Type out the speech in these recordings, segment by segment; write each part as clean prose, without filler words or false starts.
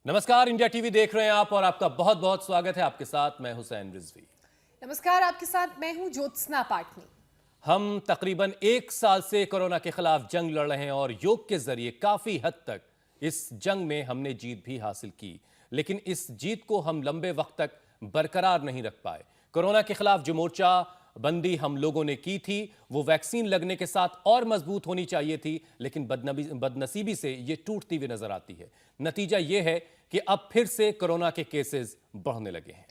नमस्कार, India TV देख रहे हैं आप और आपका बहुत बहुत स्वागत है। आपके साथ मैं हुसैन रिजवी। नमस्कार, आपके साथ मैं हूं ज्योत्सना पाटनी। हम तकरीबन 1 साल से कोरोना के खिलाफ जंग लड़ रहे हैं और योग के जरिए काफी हद तक इस जंग में हमने जीत भी हासिल की, लेकिन इस जीत को हम लंबे वक्त तक बरकरार नहीं रख पाए। कोरोना के खिलाफ जो मोर्चा बंदी हम लोगों ने की थी वो वैक्सीन लगने के साथ और मजबूत होनी चाहिए थी, लेकिन बदनसीबी से ये टूटती हुई नजर आती है। नतीजा ये है कि अब फिर से कोरोना के केसेस बढ़ने लगे हैं।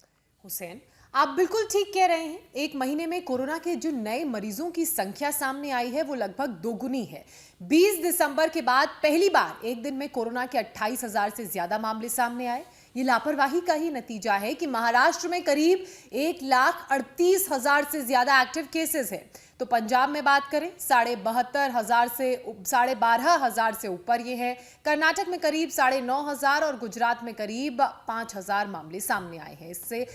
हुसैन, आप बिल्कुल ठीक कह रहे हैं। एक महीने में कोरोना के जो नए मरीजों की संख्या सामने आई है वो लगभग दोगुनी है। 20 दिसंबर के बाद पहली बार एक दिन में कोरोना के 28,000 से ज्यादा मामले सामने आए। ये लापरवाही का ही नतीजा है कि महाराष्ट्र में करीब 1,38,000 से ज्यादा एक्टिव केसेस हैं। तो पंजाब में बात करें 12,500 से ऊपर ये है। कर्नाटक में करीब 9,500 और गुजरात में करीब 5,000 मामले सामने आए हैं। इससे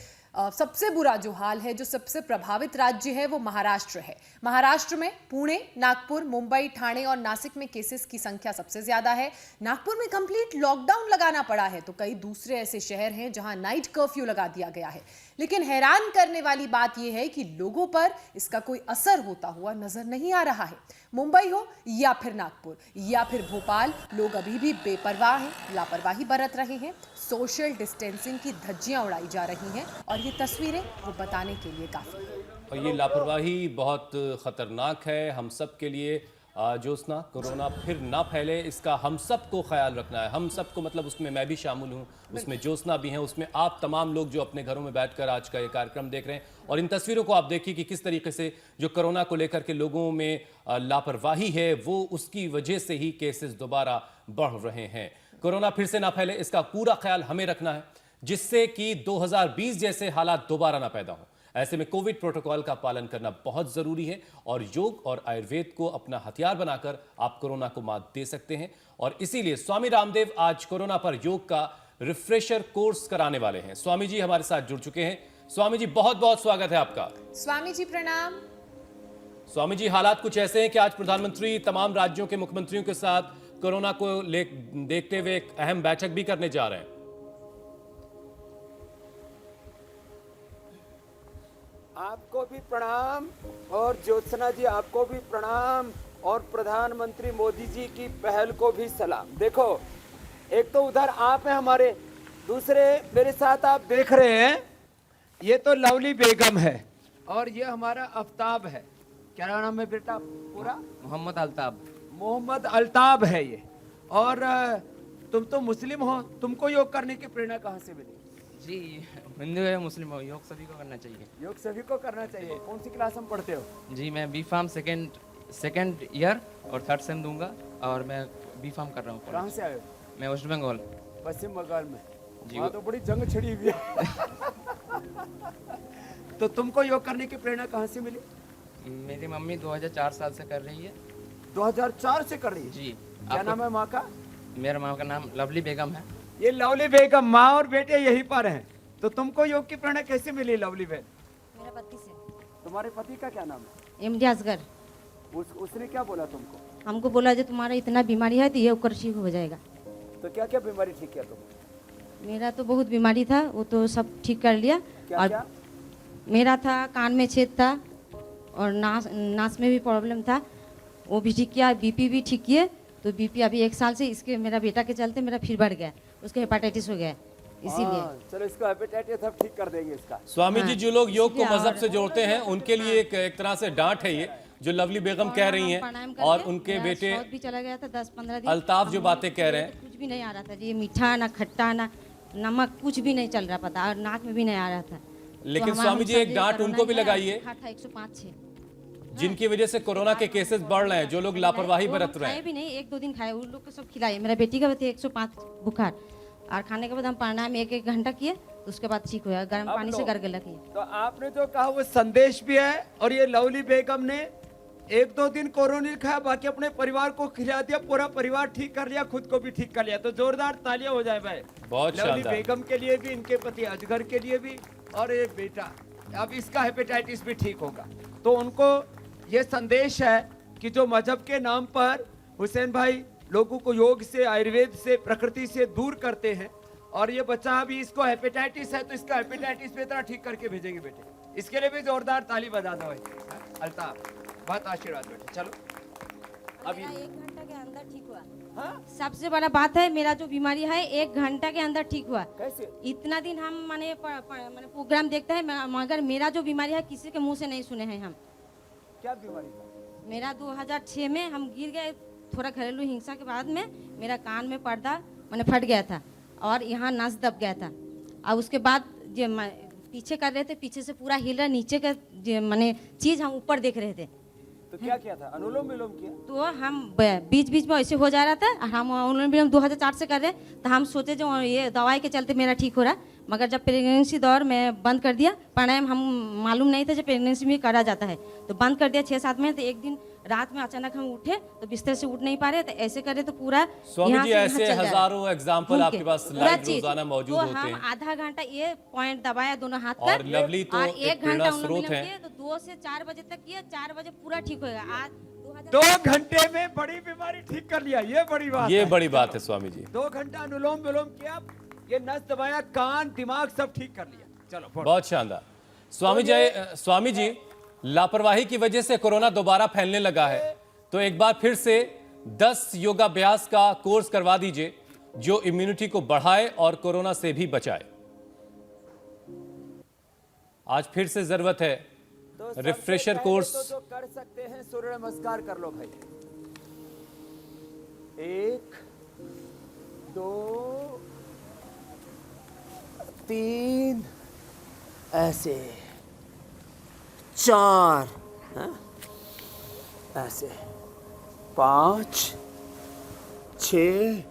सबसे बुरा जो हाल है, जो सबसे प्रभावित राज्य है वो महाराष्ट्र है। महाराष्ट्र में पुणे, नागपुर, मुंबई, ठाणे और नासिक में केसेस की संख्या सबसे ज्यादा है। नागपुर में कंप्लीट लॉकडाउन लगाना पड़ा है, तो कई दूसरे ऐसे शहर हैं जहां नाइट कर्फ्यू लगा दिया गया है। लेकिन हैरान करने वाली बात यह है कि लोगों पर इसका कोई असर होता हुआ नजर नहीं आ रहा है। मुंबई हो या फिर नागपुर या फिर भोपाल, लोग अभी भी बेपरवाह हैं, लापरवाही बरत रहे हैं। सोशल डिस्टेंसिंग की धज्जियां उड़ाई जा रही हैं और ये तस्वीरें वो बताने के लिए काफी है। और ये लापरवाही बहुत खतरनाक है हम सब के लिए। ज्योत्सना, कोरोना फिर ना फैले इसका हम सबको ख्याल रखना है। हम सबको मतलब उसमें मैं भी शामिल हूँ, उसमें ज्योत्सना भी हैं, उसमें आप तमाम लोग जो अपने घरों में बैठकर आज का ये कार्यक्रम देख रहे हैं। और इन तस्वीरों को आप देखिए कि किस तरीके से जो कोरोना को लेकर के लोगों में लापरवाही है वो उसकी वजह से ही केसेस दोबारा बढ़ रहे हैं। कोरोना फिर से ना फैले इसका पूरा ख्याल हमें रखना है, जिससे कि 2020 जैसे हालात दोबारा ना पैदा हो। ऐसे में कोविड प्रोटोकॉल का पालन करना बहुत जरूरी है और योग और आयुर्वेद को अपना हथियार बनाकर आप कोरोना को मात दे सकते हैं। और इसीलिए स्वामी रामदेव आज कोरोना पर योग का रिफ्रेशर कोर्स कराने वाले हैं। स्वामी जी हमारे साथ जुड़ चुके हैं। स्वामी जी बहुत बहुत स्वागत है आपका। स्वामी जी प्रणाम। स्वामी जी, हालात कुछ ऐसे हैं कि आज प्रधानमंत्री तमाम राज्यों के मुख्यमंत्रियों के साथ कोरोना को देखते हुए एक अहम बैठक भी करने जा रहे हैं। आपको भी प्रणाम और ज्योत्सना जी आपको भी प्रणाम और प्रधानमंत्री मोदी जी की पहल को भी सलाम। देखो, एक तो उधर आप हैं हमारे, दूसरे मेरे साथ आप देख रहे हैं ये तो लवली बेगम है और ये हमारा आफ्ताब है। क्या नाम है बेटा पूरा? मोहम्मद अल्ताब। मोहम्मद अल्ताब है ये। और तुम तो मुस्लिम हो, तुमको योग करने की प्रेरणा कहाँ से मिली? जी, हिंदू है मुस्लिम हो, योग सभी को करना चाहिए। योग सभी को करना चाहिए। कौन सी क्लास में पढ़ते हो? जी, मैं बी फार्म सेकेंड ईयर और थर्ड सेम दूंगा और मैं बी फार्म कर रहा हूँ। कहाँ से आए हो? मैं वेस्ट बंगाल। पश्चिम बंगाल में जी। वहाँ तो बड़ी जंग छिड़ी हुई है। तो तुमको योग करने की प्रेरणा कहाँ से मिली? मेरी मम्मी 2004 साल से कर रही है। 2004 से कर रही है? जी। क्या नाम है माँ का? मेरा माँ का नाम लवली बेगम है। ये लवली बेगम, माँ और बेटे यहीं पर हैं। तो तुमको योग की प्रेरणा कैसे मिली लवली बेगम? मेरा पति से। तुम्हारे पति का क्या नाम है? एमडी असगर। उसने क्या बोला तुमको? हमको बोला जो तुम्हारा इतना बीमारी है तो ये कर ठीक हो जाएगा। तो क्या क्या बीमारी ठीक किया तुम? मेरा तो बहुत बीमारी था, वो तो सब ठीक कर लिया। क्या और क्या? मेरा था कान में छेद था और नास में भी प्रॉब्लम था, वो भी ठीक किया। बीपी भी ठीक किए। तो बीपी अभी 1 साल से इसके मेरा बेटा के चलते मेरा फिर बढ़ गया, उसको हेपाटाइटिस हो गया इसीलिए। चलो इसको हेपेटाइटिस सब ठीक कर देंगे इसका। स्वामी जी, जो लोग योग को इसलिए मजहब और- से जोड़ते हैं उनके लिए एक तरह से डांट है ये जो लवली बेगम कह रही हैं। और उनके बेटे शौच भी चला गया था 10-15 दिन। अल्ताफ जो बातें कह रहे हैं, कुछ भी नहीं आ रहा था जी, मीठा ना खट्टा ना नमक, कुछ भी नहीं चल रहा पता, और नाक में भी नहीं आ रहा था। लेकिन तो स्वामी जी एक डांट उनको भी लगाइए था 105-6 जिनकी वजह से कोरोना के केसेस बढ़ रहे हैं, जो लोग लापरवाही बरत रहे खाए हैं। भी नहीं, 1-2 दिन खाए, उन लोग को सब खिलाए। मेरा बेटी का भी था 105 बुखार, और खाने के बाद हम प्राणायाम 1-1 घंटा किए तो उसके बाद ठीक हुआ। गर्म पानी से गरगला किए। तो आपने जो कहा वो संदेश भी है। और ये लवली बेगम ने 1-2 दिन कोरोना खाया, बाकी अपने परिवार को खिला दिया, पूरा परिवार ठीक कर लिया, खुद को भी ठीक कर लिया। तो जोरदार तालियां हो जाए भाई। बहुत लवली शानदार। बेगम के लिए भी, इनके पति अजगर के लिए भी, और ये बेटा अब इसका हेपेटाइटिस भी ठीक होगा। तो उनको ये संदेश है कि जो मजहब के नाम पर हुसैन भाई लोगों को योग से, आयुर्वेद से, प्रकृति से दूर करते हैं, और ये बच्चा अभी इसको हेपेटाइटिस है तो इसका हेपेटाइटिस पे तरह ठीक करके भेजेंगे बेटे। इसके लिए भी जोरदार ताली बजा दो भाई। अल्ताफ, बहुत आशीर्वाद बेटे। चलो अभी मेरा 1 घंटा के अंदर ठीक हुआ। हाँ? सबसे बड़ा बात है, मेरा जो बीमारी है 1 घंटा के अंदर ठीक हुआ। कैसे? इतना दिन हम माने प्रोग्राम देखते हैं, मगर मेरा जो बीमारी है किसी के मुंह से नहीं सुने हैं हम। क्या बीमारी था? मेरा 2006 में हम गिर गए, थोड़ा घरेलू हिंसा के बाद में मेरा कान में पर्दा मैंने फट गया था और यहाँ नस दब गया था। और उसके बाद जो पीछे कर रहे थे, पीछे से पूरा हिल रहा, नीचे का मैंने चीज़ हम ऊपर देख रहे थे। तो क्या किया था? अनुलोम विलोम किया? तो हम बीच बीच में ऐसे हो जा रहा था। हम अनुलोम विलोम 2004 से कर रहे, तो हम सोचे जो ये दवाई के चलते मेरा ठीक हो रहा, मगर जब प्रेगनेंसी दौर में बंद कर दिया। प्राणायाम हम मालूम नहीं था जब प्रेगनेंसी में करा जाता है, तो बंद कर दिया 6-7 महीने। तो एक दिन रात में अचानक हम उठे तो बिस्तर से उठ नहीं पा रहे, तो ऐसे करे तो पूरा स्वामी यहाँ जी से ऐसे यहाँ चल जा रहा। हजारों एग्जाम्पल घूम आपके के, पास पूरा लाइव चीज। रोजाना मौजूद तो होते हम हैं। आधा घंटा ये पॉइंट दबाया दोनों हाथ और पर, लवली तो और एक 1 प्रेरणा घंटा स्रोत अनुलोम है। किए, तो 2 से 4 बजे तक किया। 4 बजे पूरा ठीक होगा। आज 2 घंटे में बड़ी बीमारी ठीक कर लिया, ये बड़ी बात ये है। बड़ी बात है स्वामी जी। 2 घंटा अनुलोम विलोम किया, ये नस दबाया, कान दिमाग सब ठीक कर लिया। चलो फोड़। बहुत शानदार। स्वामी जी, लापरवाही की वजह से कोरोना दोबारा फैलने लगा है, तो एक बार फिर से 10 योगाभ्यास का कोर्स करवा दीजिए जो इम्यूनिटी को बढ़ाए और कोरोना से भी बचाए। आज फिर से जरूरत है तो सबसे रिफ्रेशर पहले कोर्स। तो जो कर सकते हैं सूर्य नमस्कार कर लो भाई। 1 2 3 ऐसे, 4 ऐसे, 5 6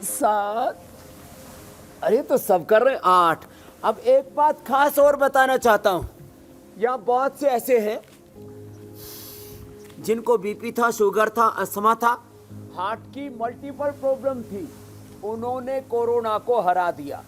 7, अरे तो सब कर रहे हैं, 8। अब एक बात खास और बताना चाहता हूं, यहाँ बहुत से ऐसे हैं जिनको बीपी था, शुगर था, अस्थमा था, हार्ट की मल्टीपल प्रॉब्लम थी, उन्होंने कोरोना को हरा दिया।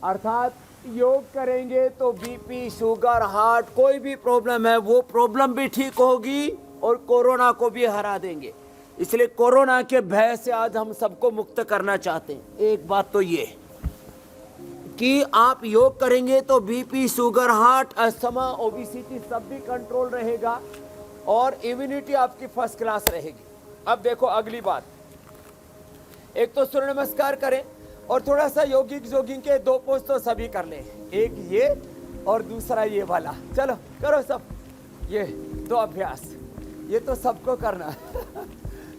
अर्थात योग करेंगे तो बीपी, शुगर, हार्ट, कोई भी प्रॉब्लम है वो प्रॉब्लम भी ठीक होगी और कोरोना को भी हरा देंगे। इसलिए कोरोना के भय से आज हम सबको मुक्त करना चाहते हैं। एक बात तो ये कि आप योग करेंगे तो BP, sugar, heart, asthma, obesity सब भी कंट्रोल रहेगा और इम्यूनिटी आपकी फर्स्ट क्लास रहेगी। अब देखो अगली बात, एक तो सूर्य नमस्कार करें और थोड़ा सा जोगिंग के 2 पोज तो सभी कर लें, एक ये और दूसरा ये वाला। चलो करो सब ये 2 अभ्यास, ये तो सबको करना है।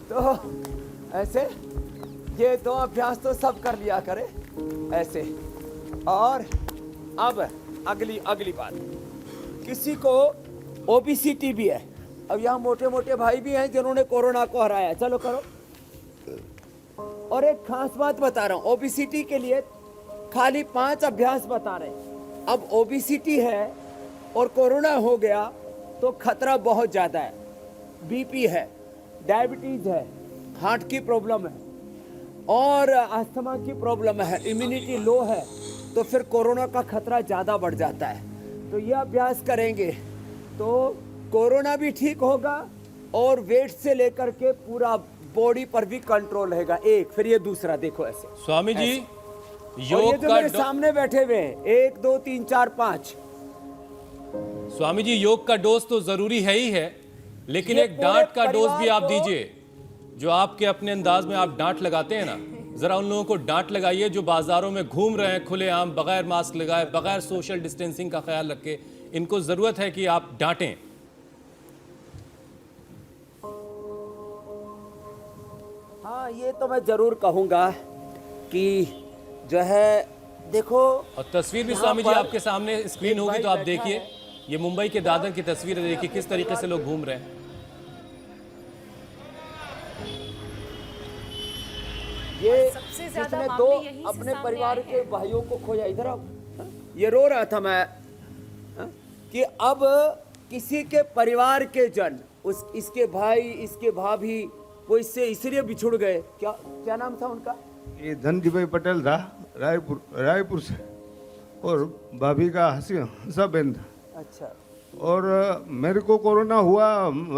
तो ऐसे ये 2 अभ्यास तो सब कर लिया करें ऐसे। और अब अगली बात, किसी को ओबेसिटी भी है, अब यहाँ मोटे मोटे भाई भी हैं जिन्होंने कोरोना को हराया, चलो करो। और एक खास बात बता रहा हूँ, ओबेसिटी के लिए खाली 5 अभ्यास बता रहे हैं। अब ओबेसिटी है और कोरोना हो गया तो खतरा बहुत ज्यादा है। बीपी है, डायबिटीज है, हार्ट की प्रॉब्लम है और अस्थमा की प्रॉब्लम है, इम्यूनिटी लो है, तो फिर कोरोना का खतरा ज़्यादा बढ़ जाता है। तो ये अभ्यास करेंगे तो कोरोना भी ठीक होगा और वेट से लेकर के पूरा बॉडी पर भी कंट्रोल रहेगा। एक, फिर ये दूसरा देखो ऐसे। स्वामी जी, और ये योग जो का मेरे सामने बैठे हुए हैं, 1 2 3 4 5। स्वामी जी, योग का डोज तो जरूरी है ही है, लेकिन ये एक डांट का पूरे डोज भी आप परिवार को- दीजिए। जो आपके अपने अंदाज में आप डांट लगाते हैं ना, जरा उन लोगों को डांट लगाइए जो बाजारों में घूम रहे हैं खुलेआम, बगैर मास्क लगाए, बगैर सोशल डिस्टेंसिंग का ख्याल रखे। इनको जरूरत है कि आप डांटें। हाँ, ये तो मैं जरूर कहूंगा कि जो है देखो, और तस्वीर भी यहाँ स्वामी जी पर आपके सामने स्क्रीन एक होगी भाई तो आप बैठा देखिए। है। ये मुंबई के दादर की तस्वीर है, देखिए किस तरीके से लोग घूम रहे हैं। ये सबसे ज्यादा जिसने मामले 2 यहीं से अपने सामने परिवार आए के हैं। भाइयों को खोया, इधर आओ। ये रो रहा था मैं कि अब किसी के परिवार के जन, इसके भाई, इसके भाभी, वो इससे इसलिए बिछुड़ गए। क्या नाम था उनका? ये धनजी भाई पटेल था, रायपुर से, और भाभी का हंसाबेन था। अच्छा, और मेरे को कोरोना हुआ,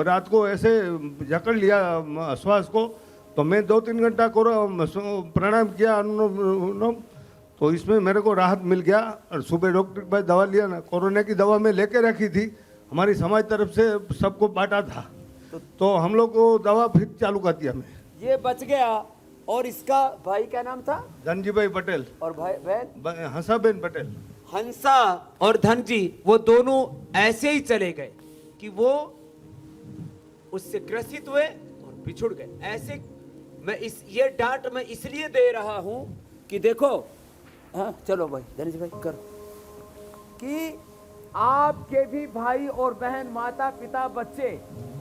रात को ऐसे जकड़ लिया श्वास को, तो मैं 2-3 घंटा प्राणायाम किया, अनुलोम, तो इसमें मेरे को राहत मिल गया। और सुबह डॉक्टर के पास दवा लिया ना, कोरोना की दवा मैं लेके रखी थी, हमारी समाज तरफ से सबको बांटा था, तो हम लोग को दवा फिर चालू कर दिया। मैं ये बच गया। और इसका भाई क्या नाम था? धनजी भाई पटेल और भाई बहन हंसाबेन पटेल। हंसा और धनजी, वो दोनों ऐसे ही चले गए कि वो उससे ग्रसित हुए और बिछुड़ गए। ऐसे मैं ये डांट मैं इसलिए दे रहा हूं कि देखो, हाँ चलो भाई धनजी भाई करो, कि आपके भी भाई और बहन, माता पिता, बच्चे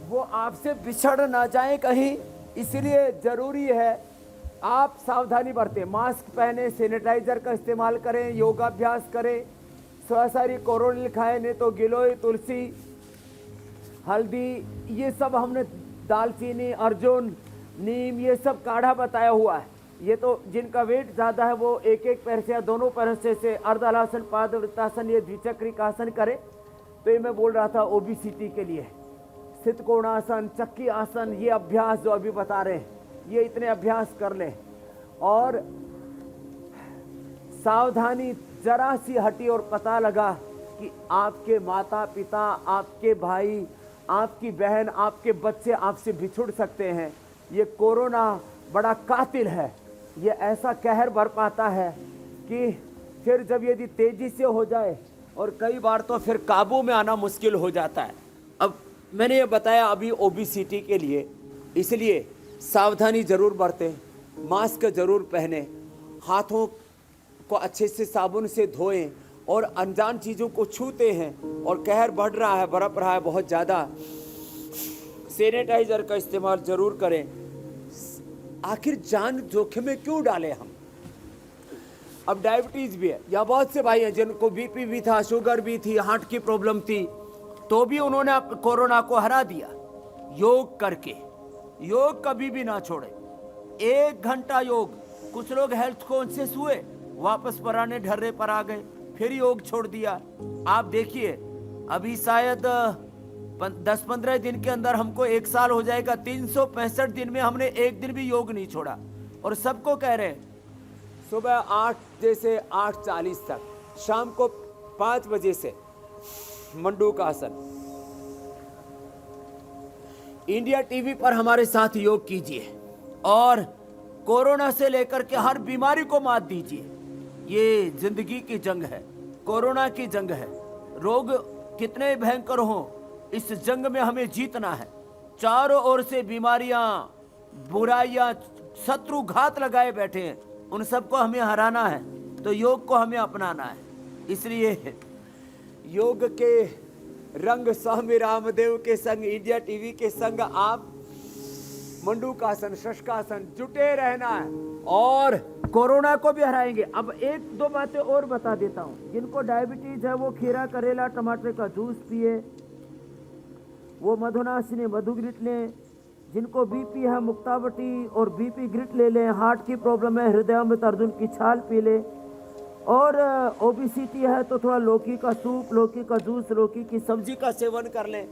वो आपसे बिछड़ ना जाए कहीं, इसलिए जरूरी है आप सावधानी बरतें, मास्क पहने, सैनिटाइजर का इस्तेमाल करें, योगाभ्यास करें, स्वसारी कोरोनिल खाएं, नहीं तो गिलोय, तुलसी, हल्दी, ये सब हमने, दालचीनी, अर्जुन, नीम, ये सब काढ़ा बताया हुआ है। ये तो जिनका वेट ज़्यादा है वो एक एक पैर से या दोनों पैर से अर्धहलासन, पादवृत्तासन, ये द्विचक्रिकासन करे। तो ये मैं बोल रहा था ओबीसीटी के लिए स्थित कोणासन, चक्की आसन, ये अभ्यास जो अभी बता रहे हैं, ये इतने अभ्यास कर लें। और सावधानी जरा सी हटी और पता लगा कि आपके माता पिता, आपके भाई, आपकी बहन, आपके बच्चे आपसे बिछुड़ सकते हैं। ये कोरोना बड़ा कातिल है, ये ऐसा कहर बरपाता है कि फिर जब यदि तेजी से हो जाए और कई बार तो फिर काबू में आना मुश्किल हो जाता है। अब मैंने ये बताया अभी ओबीसीटी के लिए, इसलिए सावधानी जरूर बरतें, मास्क जरूर पहने, हाथों को अच्छे से साबुन से धोएं, और अनजान चीज़ों को छूते हैं और कहर बढ़ रहा है, बरप रहा है बहुत ज़्यादा, सैनिटाइजर का इस्तेमाल जरूर करें। आखिर जान जोखिम में क्यों डालें हम? अब डायबिटीज़ भी है, या बहुत से भाई हैं जिनको बीपी भी था, शुगर भी थी, हार्ट की प्रॉब्लम थी, तो भी उन्होंने कोरोना को हरा दिया योग करके। योग कभी भी ना छोड़े, 1 घंटा योग। कुछ लोग हेल्थ कॉन्शियस हुए, वापस पुराने ढर्रे पर आ गए, फिर योग छोड़ दिया। आप देखिए अभी शायद 10-15 दिन के अंदर हमको 1 साल हो जाएगा। 365 दिन में हमने एक दिन भी योग नहीं छोड़ा। और सबको कह रहे हैं सुबह 8 बजे से 8:40 तक, शाम को 5 बजे से मंडूकासन। इंडिया टीवी पर हमारे साथ योग कीजिए और कोरोना से लेकर के हर बीमारी को मात दीजिए। ये जिंदगी की जंग है, कोरोना की जंग है। रोग कितने भयंकर हों, इस जंग में हमें जीतना है। चारों ओर से बीमारियां, बुराइयां, शत्रु घात लगाए बैठे हैं, उन सबको हमें हराना है, तो योग को हमें अपनाना है। इसलिए योग के रंग स्वामी रामदेव के संग, इंडिया टीवी के संग आप मंडूकासन, शशकासन जुटे रहना है और कोरोना को भी हराएंगे। अब 1-2 बातें और बता देता हूँ। जिनको डायबिटीज है वो खीरा, करेला, टमाटर का जूस पिए, वो मधुनाशिनी मधु ग्रिट लें। जिनको बीपी है मुक्तावटी और बीपी ग्रिट ले लें। हार्ट की प्रॉब्लम है हृदयामृत अर्जुन की छाल पी लें। और ओबीसीटी है तो थोड़ा लौकी का सूप, लौकी का जूस, लौकी की सब्जी का सेवन कर लें।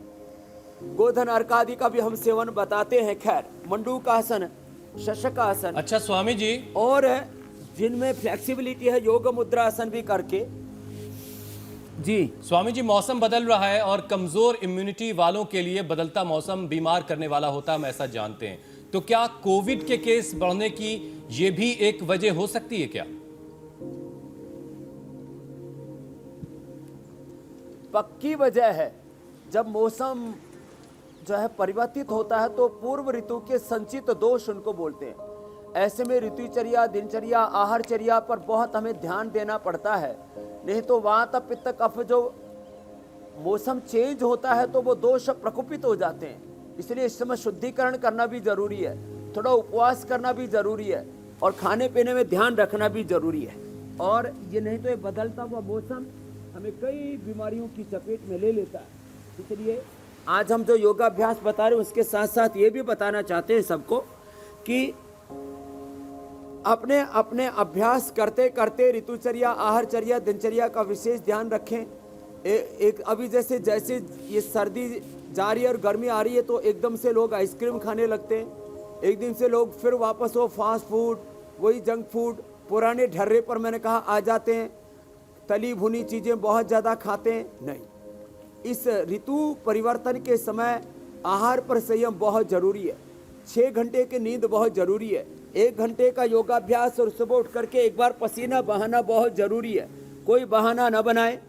गोधन अर्क आदि का भी हम सेवन बताते हैं। खैर, मंडूकासन, शशकासन। अच्छा स्वामी जी, और जिनमें फ्लेक्सिबिलिटी है योग मुद्रासन भी करके। जी स्वामी जी, मौसम बदल रहा है और कमजोर इम्यूनिटी वालों के लिए बदलता मौसम बीमार करने वाला होता है, हम ऐसा जानते हैं। तो क्या कोविड के केस बढ़ने की ये भी एक वजह हो सकती है क्या? पक्की वजह है। जब मौसम जो है परिवर्तित होता है तो पूर्व ऋतु के संचित दोष उनको बोलते हैं। ऐसे में ऋतुचर्या, दिनचर्या, आहारचर्या पर बहुत हमें ध्यान देना पड़ता है। नहीं तो वात, पित्त, कफ, जो मौसम चेंज होता है तो वो दोष प्रकोपित हो जाते हैं। इसलिए इस समय शुद्धिकरण करना भी जरूरी है, थोड़ा उपवास करना भी जरूरी है और खाने पीने में ध्यान रखना भी जरूरी है। और ये नहीं तो ये बदलता हुआ मौसम हमें कई बीमारियों की चपेट में ले लेता है। इसलिए आज हम जो योगाभ्यास बता रहे हैं उसके साथ साथ ये भी बताना चाहते हैं सबको कि अपने अपने अभ्यास करते करते ऋतुचर्या, आहारचर्या, दिनचर्या का विशेष ध्यान रखें। एक अभी जैसे ये सर्दी जा रही है और गर्मी आ रही है तो एकदम से लोग आइसक्रीम खाने लगते हैं, एक दिन से लोग फिर वापस वो फास्ट फूड, वही जंक फूड, पुराने ढर्रे पर मैंने कहा आ जाते हैं, तली भुनी चीज़ें बहुत ज़्यादा खाते हैं। नहीं, इस ऋतु परिवर्तन के समय आहार पर संयम बहुत ज़रूरी है। 6 घंटे की नींद बहुत ज़रूरी है। 1 घंटे का योगाभ्यास और सुबह उठ करके एक बार पसीना बहाना बहुत ज़रूरी है। कोई बहाना न बनाए,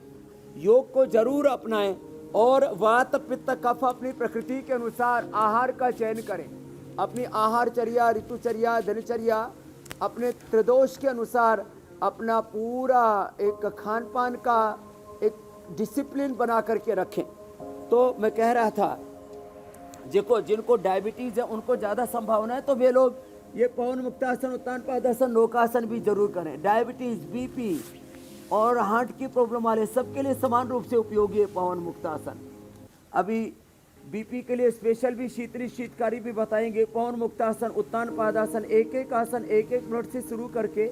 योग को जरूर अपनाएं और वात पित्त कफ अपनी प्रकृति के अनुसार आहार का चयन करें। अपनी आहारचर्या, ऋतुचर्या, दिनचर्या अपने त्रिदोष के अनुसार अपना पूरा एक खान पान का एक डिसिप्लिन बना करके रखें। तो मैं कह रहा था, जिनको डायबिटीज़ है उनको ज़्यादा संभावना है, तो वे लोग ये पवन मुक्तासन, उत्तान पादासन, नौकासन भी जरूर करें। डायबिटीज़, बीपी और हार्ट की प्रॉब्लम वाले सबके लिए समान रूप से उपयोगी है पवन मुक्तासन। अभी बीपी के लिए स्पेशल भी शीतली शीतकारी भी बताएंगे। पवन मुक्तासन, उत्तान पादासन, एक एक आसन 1-1 मिनट से शुरू करके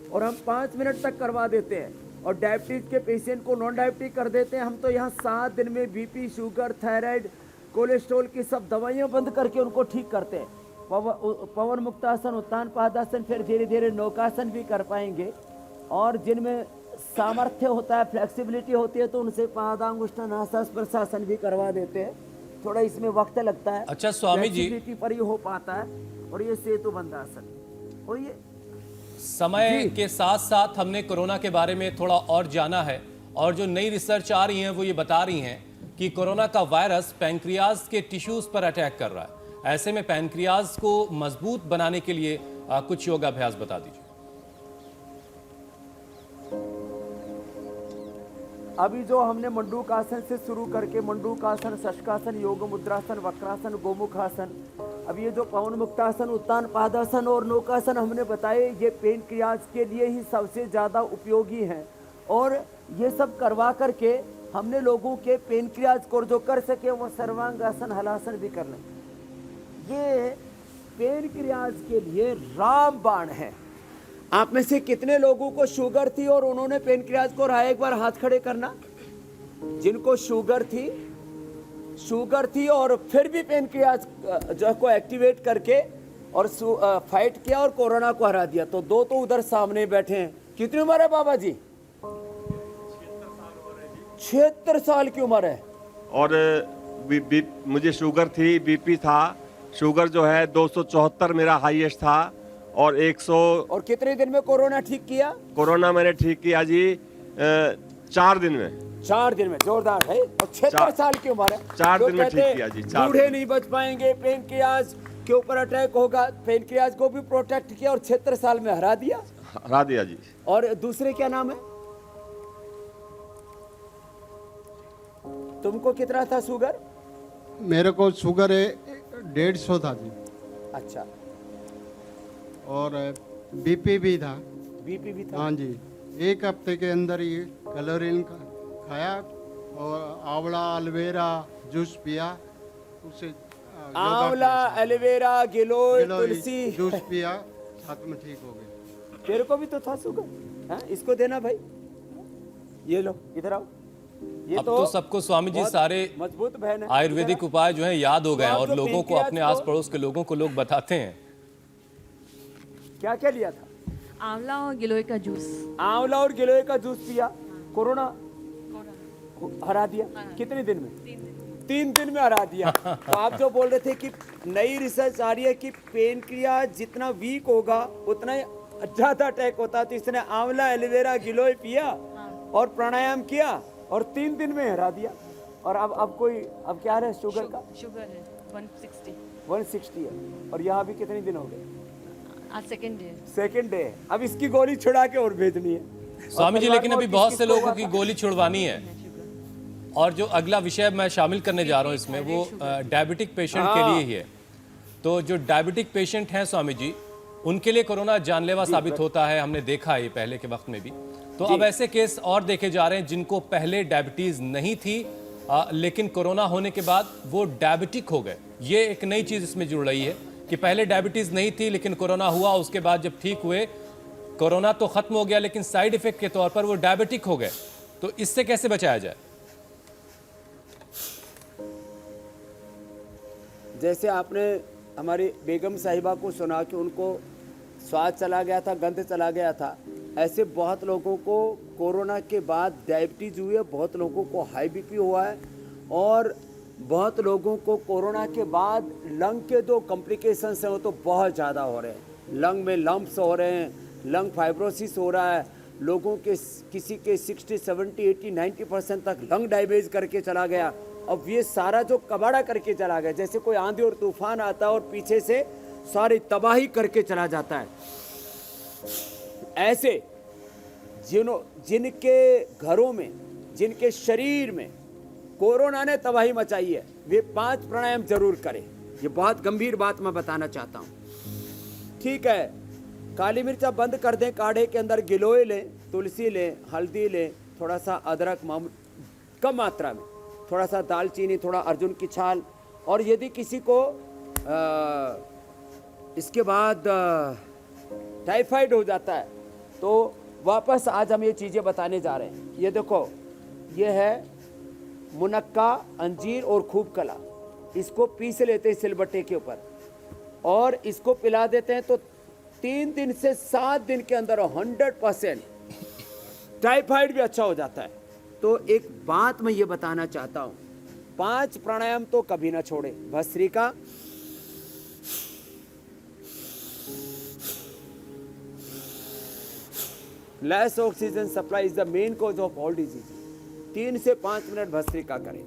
और हम 5 मिनट तक करवा देते हैं। और डायबिटीज़ के पेशेंट को नॉन डायबिटिक कर देते हैं। हम तो यहाँ 7 दिन में बीपी, शुगर, थायराइड, कोलेस्ट्रॉल की सब दवाइयाँ बंद करके उनको ठीक करते हैं। पवन मुक्तासन, उत्तान पादासन, फिर धीरे धीरे नौकासन भी कर पाएंगे। और जिनमें सामर्थ्य होता है, फ्लेक्सिबिलिटी होती है, तो उनसे पादांगुष्ठानासन प्रशासन भी करवा देते हैं। थोड़ा इसमें वक्त लगता है। अच्छा स्वामी जी, फ्लेक्सिबिलिटी पर ही हो पाता है। और ये सेतु बंधासन, और ये समय के साथ साथ हमने कोरोना के बारे में थोड़ा और जाना है, और जो नई रिसर्च आ रही है वो ये बता रही हैं कि कोरोना का वायरस पैंक्रियाज के टिश्यूज पर अटैक कर रहा है। ऐसे में पैंक्रियाज को मजबूत बनाने के लिए कुछ योगाभ्यास बता दीजिए। अभी जो हमने मंडूकासन से शुरू करके मंडूकासन, शशकासन, योग मुद्रासन, वक्रासन, गोमुखासन, अब ये जो पवन मुक्तासन, उत्तान पादासन और नौकासन हमने बताए, ये पैंक्रियाज के लिए ही सबसे ज़्यादा उपयोगी हैं। और ये सब करवा करके हमने लोगों के पैंक्रियाज को जो कर सके वो सर्वांगासन, हलासन भी कर लें। ये पैंक्रियाज के लिए रामबाण है। आप में से कितने लोगों को शुगर थी और उन्होंने पैंक्रियाज को रहा? एक बार हाथ खड़े करना। जिनको शुगर थी और फिर भी पैंक्रियाज जो को एक्टिवेट करके और फाइट किया और कोरोना को हरा दिया। तो 2 तो उधर सामने बैठे हैं। कितनी उम्र है बाबा जी? 76 साल की उम्र है। और मुझे शुगर थी, बीपी था। शुगर जो है 274 मेरा हाईएस्ट था और 100। और कितने दिन में कोरोना ठीक किया? कोरोना मैंने ठीक किया जी 4 दिन में। 4 दिन में, जोरदार है। और 76 साल की उम्र है। 4 दिन में ठीक किया जी। बूढ़े नहीं बच पाएंगे, पैंक्रियाज के ऊपर अटैक होगा। पैंक्रियाज को भी प्रोटेक्ट किया और 76 साल में हरा दिया जी। और दूसरे क्या नाम है? तुमको कितना था शुगर? मेरे को शुगर 150 था जी। अच्छा। और बीपी भी था। बीपी भी था? हाँ जी। 1 हफ्ते के अंदर ये कैलोरीन खाया और आंवला, एलोवेरा जूस पिया। उससे आंवला, एलोवेरा, गिलोय, तुलसी जूस पिया, साथ में ठीक हो गया। तेरे को भी तो था शुगर? हाँ, इसको देना भाई। ये लो, इधर आओ। ये अब तो सबको स्वामी जी सारे मजबूत बहन है। आयुर्वेदिक उपाय जो है याद हो गए हैं और लोगों को, अपने आस पड़ोस के लोगों को लोग बताते हैं। क्या क्या लिया था? आंवला और गिलोय का जूस। आंवला और गिलोय का जूस पिया, कोरोना हरा दिया। कितने दिन में? 3 दिन में हरा दिया। तो आप जो बोल रहे थे कि नई रिसर्च आ रही है कि पैंक्रियाज जितना वीक होगा उतना ही ज्यादा अटैक होता है। तो इसने आंवला, एलोवेरा, गिलोय पिया और प्राणायाम किया और 3 दिन में हरा दिया। और अब क्या है शुगर का? शुगर है 160 है। और यहाँ भी कितने दिन हो गए? आज सेकेंड डे। अब इसकी गोली छुड़ा के और भेजनी है स्वामी जी। लेकिन अभी बहुत से लोगों की गोली छुड़वानी है। और जो अगला विषय मैं शामिल करने जा रहा हूँ इसमें, वो डायबिटिक पेशेंट के लिए ही है। तो जो डायबिटिक पेशेंट हैं स्वामी जी, उनके लिए कोरोना जानलेवा साबित होता है। हमने देखा है ये पहले के वक्त में भी। तो अब ऐसे केस और देखे जा रहे हैं जिनको पहले डायबिटीज नहीं थी, लेकिन कोरोना होने के बाद वो डायबिटिक हो गए। ये एक नई चीज इसमें जुड़ रही है कि पहले डायबिटीज नहीं थी, लेकिन कोरोना हुआ, उसके बाद जब ठीक हुए, कोरोना तो खत्म हो गया, लेकिन साइड इफेक्ट के तौर पर वो डायबिटिक हो गए। तो इससे कैसे बचाया जाए? जैसे आपने हमारी बेगम साहिबा को सुना कि उनको स्वाद चला गया था, गंध चला गया था। ऐसे बहुत लोगों को कोरोना के बाद डायबिटीज़ हुई है, बहुत लोगों को हाई बीपी हुआ है और बहुत लोगों को कोरोना के बाद लंग के जो कॉम्प्लिकेशंस हैं वो तो बहुत ज़्यादा हो रहे हैं। लंग में लंप्स हो रहे हैं, लंग फाइब्रोसिस हो रहा है, लोगों के किसी के 60, 70, 80, 90% तक लंग डैमेज करके चला गया। अब ये सारा जो कबाड़ा करके चला गया, जैसे कोई आंधी और तूफान आता है और पीछे से सारी तबाही करके चला जाता है। ऐसे जिनके घरों में, जिनके शरीर में कोरोना ने तबाही मचाई है, वे 5 प्राणायाम जरूर करें। ये बहुत गंभीर बात मैं बताना चाहता हूँ। ठीक है, काली मिर्चा बंद कर दें, काढ़े के अंदर गिलोय लें, तुलसी लें, हल्दी लें, थोड़ा सा अदरक कम मात्रा में, थोड़ा सा दालचीनी, थोड़ा अर्जुन की छाल। और यदि किसी को इसके बाद टाइफाइड हो जाता है तो वापस आज हम ये चीज़ें बताने जा रहे हैं। ये देखो, ये है मुनक्का, अंजीर और खूब कला। इसको पीस लेते हैं सिलबट्टे के ऊपर और इसको पिला देते हैं तो 3 दिन से 7 दिन के अंदर 100% टाइफाइड भी अच्छा हो जाता है। तो एक बात मैं ये बताना चाहता हूँ, 5 प्राणायाम तो कभी ना छोड़े। Bhastrika, less oxygen supply is the main cause of all disease. 3 से 5 मिनट भस्त्रिका करें,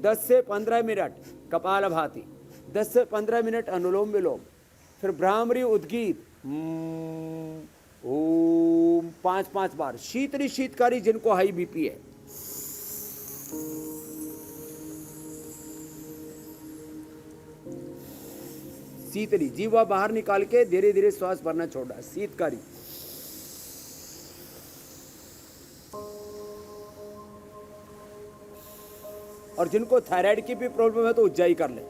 10 से 15 मिनट कपालभाति, 10 से 15 मिनट अनुलोम विलोम, फिर भ्रामरी उद्गीत ओम 5-5 बार। शीतली शीतकारी जिनको हाई बीपी है, शीतली जीवा बाहर निकाल के धीरे धीरे श्वास भरना छोड़ा, शीतकारी। और जिनको थायराइड की भी प्रॉब्लम है तो उज्जाई कर ले।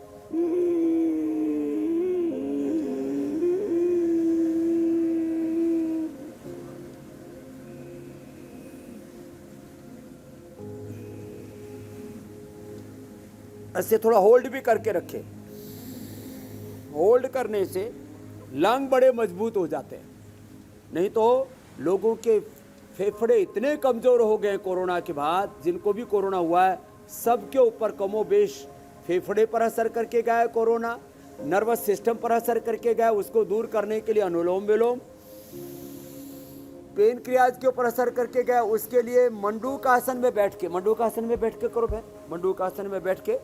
ऐसे थोड़ा होल्ड भी करके रखे। होल्ड करने से लंग बड़े मजबूत हो जाते हैं। नहीं तो लोगों के फेफड़े इतने कमजोर हो गए कोरोना के बाद, जिनको भी कोरोना हुआ है सबके ऊपर कमोबेश फेफड़े पर असर करके गया है कोरोना, नर्वस सिस्टम पर असर करके गया। उसको दूर करने के लिए अनुलोम विलोम, पेनक्रियाज के ऊपर असर करके गया। उसके लिए मंडूकासन में बैठ के, मंडूकासन में बैठ के करो बहन, मंडूकासन में बैठ के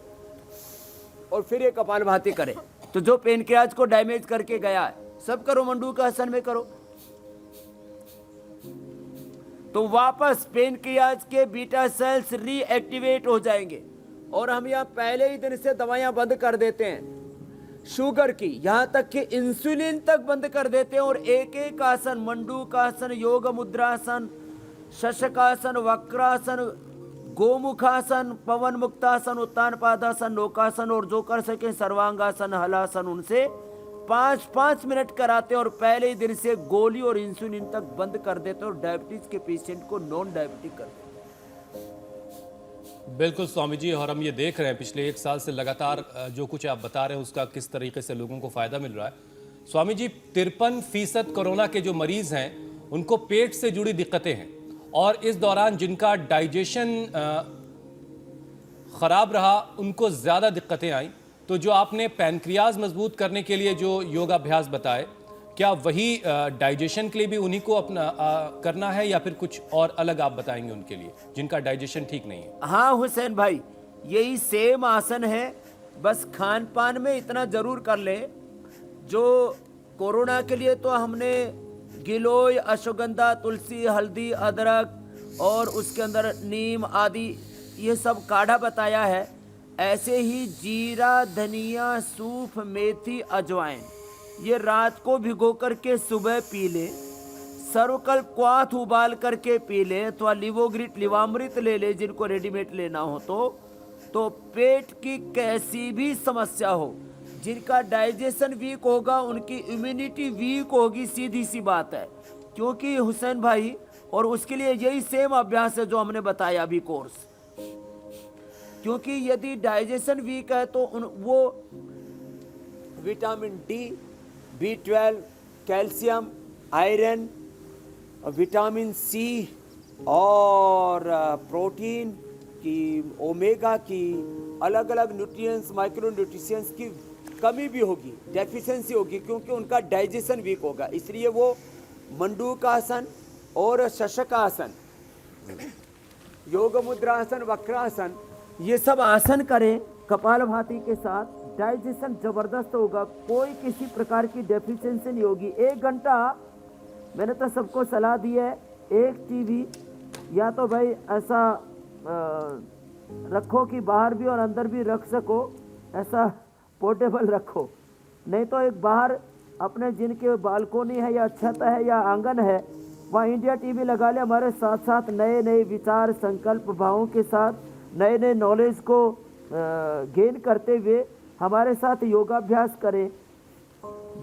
और फिर ये कपालभाति करें। तो जो पेनक्रियाज को डैमेज करके गया है सब करो, मंडूकासन में करो, तो वापस पेनक्रियाज के बीटा सेल्स रीएक्टिवेट हो जाएंगे। और हम यहाँ पहले ही दिन से दवाइयाँ बंद कर देते हैं, शुगर की, यहाँ तक कि इंसुलिन तक बंद कर देते हैं। और एक एक आसन, मंडूकासन, योग मुद्रासन, शशकासन, वक्रासन, गोमुखासन, पवन मुक्तासन, उत्तान पादासन, नौकासन और जो कर सके सर्वांगासन, हलासन, उनसे 5-5 मिनट कराते हैं और पहले ही दिन से गोली और इंसुलिन तक बंद कर देते हैं और डायबिटीज के पेशेंट को नॉन डायबिटिक कर देते हैं। बिल्कुल स्वामी जी, और हम ये देख रहे हैं पिछले 1 साल से लगातार जो कुछ आप बता रहे हैं उसका किस तरीके से लोगों को फायदा मिल रहा है। स्वामी जी, 53% कोरोना के जो मरीज हैं उनको पेट से जुड़ी दिक्कतें हैं और इस दौरान जिनका डाइजेशन खराब रहा उनको ज़्यादा दिक्कतें आई। तो जो आपने पैनक्रियाज मजबूत करने के लिए जो योगाभ्यास बताए, क्या वही डाइजेशन के लिए भी उन्हीं को अपना करना है या फिर कुछ और अलग आप बताएंगे उनके लिए जिनका डाइजेशन ठीक नहीं है? हाँ हुसैन भाई, यही सेम आसन है, बस खान पान में इतना जरूर कर ले। जो कोरोना के लिए तो हमने गिलोय, अश्वगंधा, तुलसी, हल्दी, अदरक और उसके अंदर नीम आदि ये सब काढ़ा बताया है। ऐसे ही जीरा, धनिया, सूफ, मेथी, अजवाइन ये रात को भिगो करके सुबह पी ले। सर्वकल्प क्वाथ उबाल करके पी ले, अथवा लिवोग्रिट, लिवामृत ले ले जिनको रेडीमेड लेना हो तो पेट की कैसी भी समस्या हो, जिनका डाइजेशन वीक होगा उनकी इम्यूनिटी वीक होगी, सीधी सी बात है। क्योंकि हुसैन भाई, और उसके लिए यही सेम अभ्यास है जो हमने बताया अभी कोर्स। क्योंकि यदि डाइजेशन वीक है तो वो vitamin D, B12, calcium, iron, vitamin C और प्रोटीन की, ओमेगा की, अलग अलग न्यूट्रिएंट्स, माइक्रो न्यूट्रिशंस की कमी भी होगी, डेफिशिएंसी होगी, क्योंकि उनका डाइजेशन वीक होगा। इसलिए वो मंडूकासन और शशकासन, योग मुद्रासन, वक्रासन, ये सब आसन करें कपालभाति के साथ, डाइजेशन जबरदस्त होगा, कोई किसी प्रकार की डेफिशिएंसी नहीं होगी। 1 घंटा मैंने तो सबको सलाह दी है, एक टीवी या तो भाई ऐसा रखो कि बाहर भी और अंदर भी रख सको, ऐसा पोर्टेबल रखो, नहीं तो एक बाहर अपने जिनके बालकोनी है या छत है या आंगन है वहाँ इंडिया टीवी लगा ले। हमारे साथ साथ नए नए विचार, संकल्प, भावों के साथ नए नए नॉलेज को गेन करते हुए हमारे साथ योगाभ्यास करें।